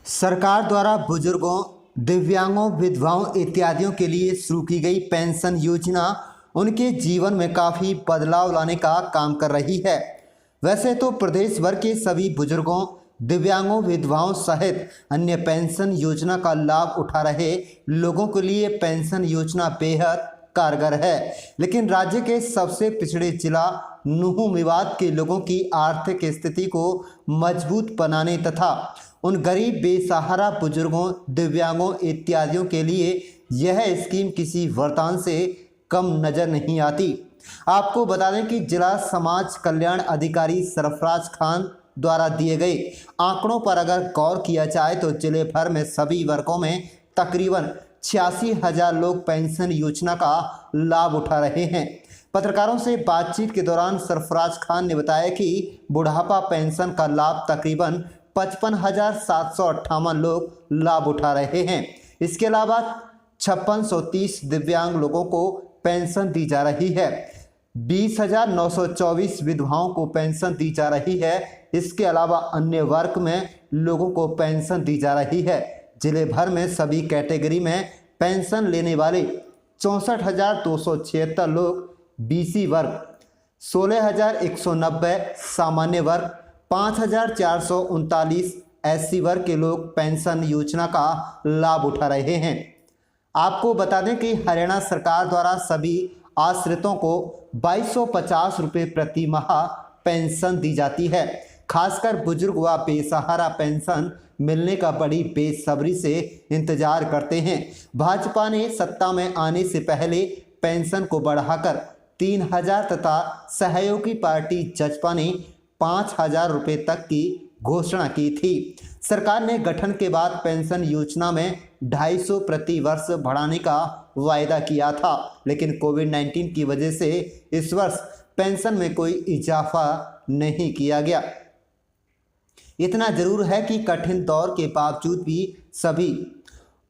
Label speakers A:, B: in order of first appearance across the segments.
A: सरकार द्वारा बुजुर्गों, दिव्यांगों, विधवाओं इत्यादियों के लिए शुरू की गई पेंशन योजना उनके जीवन में काफ़ी बदलाव लाने का काम कर रही है। वैसे तो प्रदेश भर के सभी बुजुर्गों, दिव्यांगों, विधवाओं सहित अन्य पेंशन योजना का लाभ उठा रहे लोगों के लिए पेंशन योजना बेहद कारगर है। लेकिन राज्य के सबसे पिछड़े जिला नुहू मेवात के लोगों की आर्थिक स्थिति को मजबूत बनाने तथा उन गरीब बेसहारा बुजुर्गों, दिव्यांगों इत्यादियों के लिए यह स्कीम किसी वरदान से कम नजर नहीं आती। आपको बता दें कि जिला समाज कल्याण अधिकारी सरफराज खान द्वारा दिए गए आंकड़ों पर अगर गौर किया जाए तो जिले भर में सभी वर्गों में तकरीबन 86,000 लोग पेंशन योजना का लाभ उठा रहे हैं। पत्रकारों से बातचीत के दौरान सरफराज खान ने बताया कि बुढ़ापा पेंशन का लाभ तकरीबन 55,758 लोग लाभ उठा रहे हैं। इसके अलावा 5630 दिव्यांग लोगों को पेंशन दी जा रही है। 20,924 विधवाओं को पेंशन दी जा रही है। इसके अलावा अन्य वर्ग में लोगों को पेंशन दी जा रही है। जिले भर में सभी कैटेगरी में पेंशन लेने वाले 64,276 लोग बीसी वर्ग, 16,190 सामान्य वर्ग, 5,439 एससी वर्ग के लोग पेंशन योजना का लाभ उठा रहे हैं। आपको बता दें कि हरियाणा सरकार द्वारा सभी आश्रितों को 2250 रुपये प्रति माह पेंशन दी जाती है। खासकर बुजुर्ग व बेसहारा पेंशन मिलने का बड़ी बेसब्री से इंतजार करते हैं। भाजपा ने सत्ता में आने से पहले पेंशन को बढ़ाकर 3,000 तथा सहयोगी पार्टी जसपा ने 5,000 रुपये तक की घोषणा की थी। सरकार ने गठन के बाद पेंशन योजना में 250 प्रति वर्ष बढ़ाने का वायदा किया था, लेकिन कोविड-19 की वजह से इस वर्ष पेंशन में कोई इजाफा नहीं किया गया। इतना जरूर है कि कठिन दौर के बावजूद भी सभी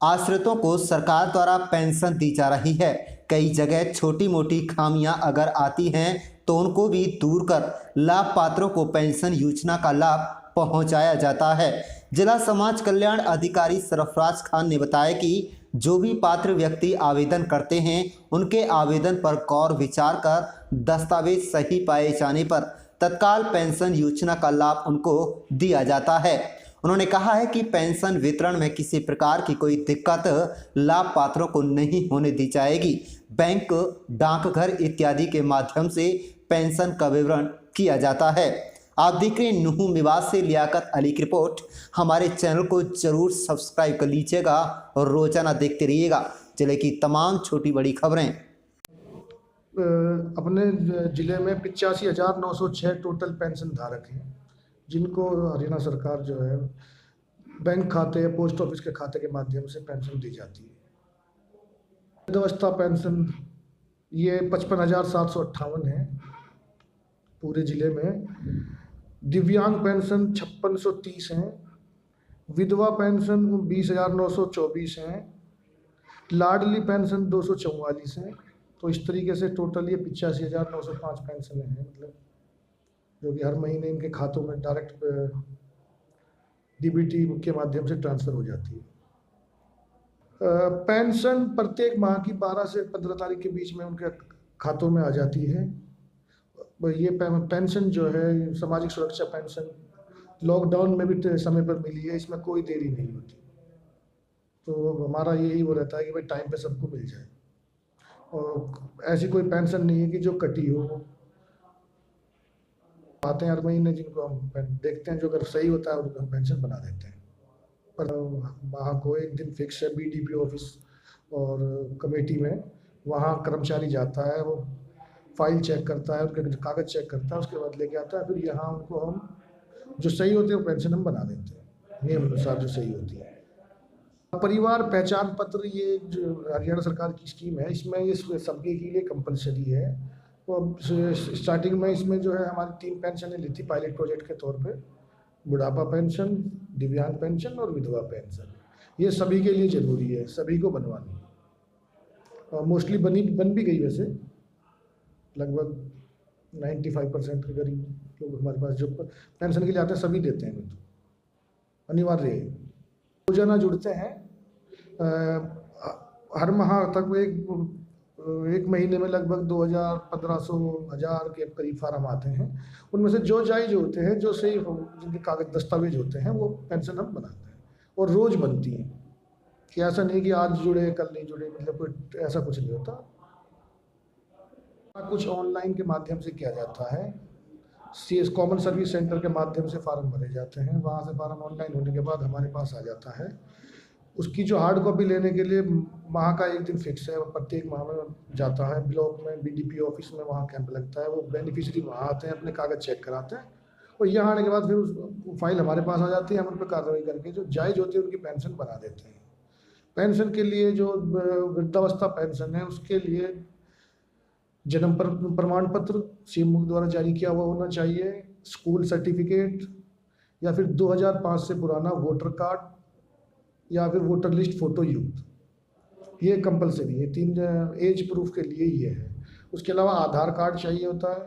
A: आश्रितों को सरकार द्वारा पेंशन दी जा रही है। कई जगह छोटी मोटी खामियां अगर आती हैं तो उनको भी दूर कर लाभ पात्रों को पेंशन योजना का लाभ पहुंचाया जाता है। जिला समाज कल्याण अधिकारी सरफराज खान ने बताया कि जो भी पात्र व्यक्ति आवेदन करते हैं उनके आवेदन पर गौर विचार कर दस्तावेज सही पाए जाने पर तत्काल पेंशन योजना का लाभ उनको दिया जाता है। उन्होंने कहा है कि पेंशन वितरण में किसी प्रकार की कोई दिक्कत लाभ पात्रों को नहीं होने दी जाएगी। बैंक, डाकघर इत्यादि के माध्यम से पेंशन का विवरण किया जाता है। आप देख रहे हैं नुहू मेवात से लियाकत अली की रिपोर्ट। हमारे चैनल को जरूर सब्सक्राइब कर लीजिएगा और रोजाना देखते रहिएगा जिले की तमाम छोटी बड़ी खबरें।
B: अपने ज़िले में 85,906 टोटल पेंशन धारक हैं, जिनको हरियाणा सरकार जो है बैंक खाते या पोस्ट ऑफिस के खाते के माध्यम से पेंशन दी जाती है। वृद्धावस्था पेंशन ये 55,758 है पूरे ज़िले में। दिव्यांग पेंशन 5630 हैं। विधवा पेंशन 20,924 हैं। लाडली पेंशन 244 हैं। तो इस तरीके से टोटल ये 85,905 पेंशन हैं, मतलब जो कि हर महीने इनके खातों में डायरेक्ट डीबीटी के माध्यम से ट्रांसफ़र हो जाती है। पेंशन प्रत्येक माह की 12 से 15 तारीख के बीच में उनके खातों में आ जाती है। ये पेंशन जो है सामाजिक सुरक्षा पेंशन लॉकडाउन में भी समय पर मिली है, इसमें कोई देरी नहीं होती। तो हमारा यही वो रहता है कि भाई टाइम पे सबको मिल जाए और ऐसी कोई पेंशन नहीं है कि जो कटी हो। आते हैं हर महीने जिनको हम देखते हैं, जो अगर सही होता है उनको हम पेंशन बना देते हैं। पर वहाँ को एक दिन फिक्स है बीडीपी ऑफिस और कमेटी में, वहाँ कर्मचारी जाता है, वो फाइल चेक करता है, उनके कागज़ चेक करता है, उसके बाद लेके आता है। फिर यहाँ उनको हम जो सही होते हैं वो पेंशन हम बना देते हैं नियम अनुसार जो सही होती है। परिवार पहचान पत्र ये जो हरियाणा सरकार की स्कीम है, इसमें ये सबके के लिए कंपलसरी है। तो अब स्टार्टिंग में इसमें जो है हमारी 3 पेंशनें ली थी पायलट प्रोजेक्ट के तौर पे, बुढ़ापा पेंशन, दिव्यांग पेंशन और विधवा पेंशन। ये सभी के लिए ज़रूरी है, सभी को बनवानी है और मोस्टली बन भी गई। वैसे लगभग 95% के करीब लोग हमारे पास जो पेंशन के लिए आते हैं सभी देते हैं, तो अनिवार्य है। रोजाना जुड़ते हैं। हर माह तक वो एक महीने में लगभग 2000, 1500, 1000 के करीब फार्म आते हैं। उनमें से जो जायज होते हैं, जो सही जिनके कागज दस्तावेज होते हैं, वो पेंशन हम बनाते हैं और रोज बनती हैं। कि ऐसा नहीं कि आज जुड़े कल नहीं जुड़े, मतलब कोई ऐसा कुछ नहीं होता। कुछ ऑनलाइन के माध्यम से किया जाता है। CS कॉमन सर्विस सेंटर के माध्यम से फार्म भरे जाते हैं। वहाँ से फार्म ऑनलाइन होने के बाद हमारे पास आ जाता है। उसकी जो हार्ड कॉपी लेने के लिए माह का एक दिन फिक्स है, प्रत्येक माह में जाता है ब्लॉक में, BDP ऑफिस में वहाँ कैंप लगता है। वो बेनिफिशियरी वहाँ आते हैं, अपने कागज चेक कराते हैं और यहाँ आने के बाद फिर उस फाइल हमारे पास आ जाती है। हम उन पर कार्रवाई करके जो जायज़ होती है उनकी पेंशन बना देते हैं। पेंशन के लिए जो वृद्धावस्था पेंशन है, उसके लिए जन्म प्रमाण पत्र CM द्वारा जारी किया हुआ होना चाहिए, स्कूल सर्टिफिकेट या फिर 2005 से पुराना वोटर कार्ड या फिर वोटर लिस्ट फ़ोटो यूथ, ये कंपलसरी है। 3 एज प्रूफ के लिए ये है। उसके अलावा आधार कार्ड चाहिए होता है,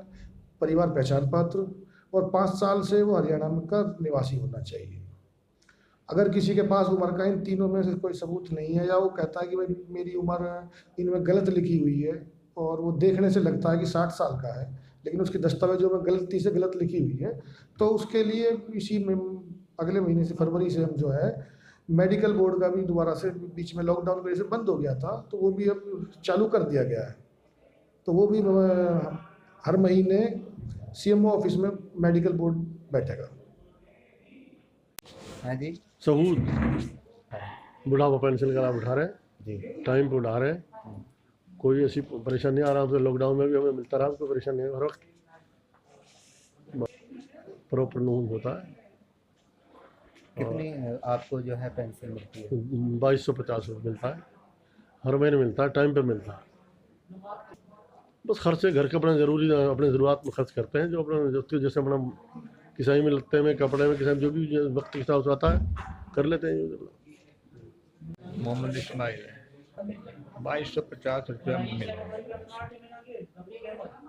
B: परिवार पहचान पत्र, और 5 साल से वो हरियाणा का निवासी होना चाहिए। अगर किसी के पास उम्र का इन तीनों में से कोई सबूत नहीं है, या वो कहता है कि भाई मेरी उम्र इनमें गलत लिखी हुई है और वो देखने से लगता है कि 60 साल का है, लेकिन उसके दस्तावेजों में गलती से गलत लिखी हुई है, तो उसके लिए इसी में अगले महीने से, फरवरी से, हम जो है मेडिकल बोर्ड का भी दोबारा से, बीच में लॉकडाउन की वजह से बंद हो गया था, तो वो भी अब चालू कर दिया गया है। तो वो भी हर महीने CMO ऑफिस में मेडिकल बोर्ड बैठेगा।
A: हाँ जी
C: सबूत बुढ़ापा पेंशन का लाभ उठा रहे हैं,
A: जी।
C: टाइम पे उठा रहे हैं। कोई ऐसी परेशानी नहीं आ रहा, तो लॉकडाउन में भी हमें मिलता रहा, कोई परेशानी नहीं, हर वक्त प्रॉपर नहीं होता है।
A: कितनी आपको जो है पेंशन मिलती है?
C: 2250 रुपये मिलता है, हर महीने मिलता है, टाइम पे मिलता है। बस खर्चे घर के अपने ज़रूरी, अपने ज़रूरत में खर्च करते हैं, जो अपने जैसे अपना किसाई में लगते में, कपड़े में, किसाई जो भी वक्त के हिसाब से आता है कर लेते हैं।
D: मोहम्मद इस्माइल है। 2250 रुपया मिल रहा है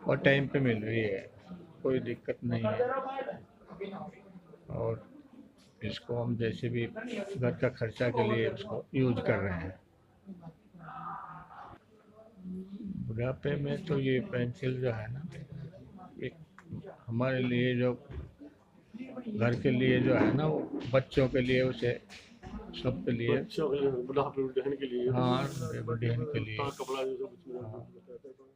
D: और टाइम पे मिल रही है, कोई दिक्कत नहीं है। और इसको हम जैसे भी घर का खर्चा के लिए उसको यूज कर रहे हैं। बुढ़ापे में तो ये पेंशन जो है ना, एक हमारे लिए जो घर के लिए जो है ना, वो बच्चों के लिए, उसे सबके लिए,
C: बुढ़ापे के लिए,
D: हाँ, बहन के लिए
C: कपड़ा जो सब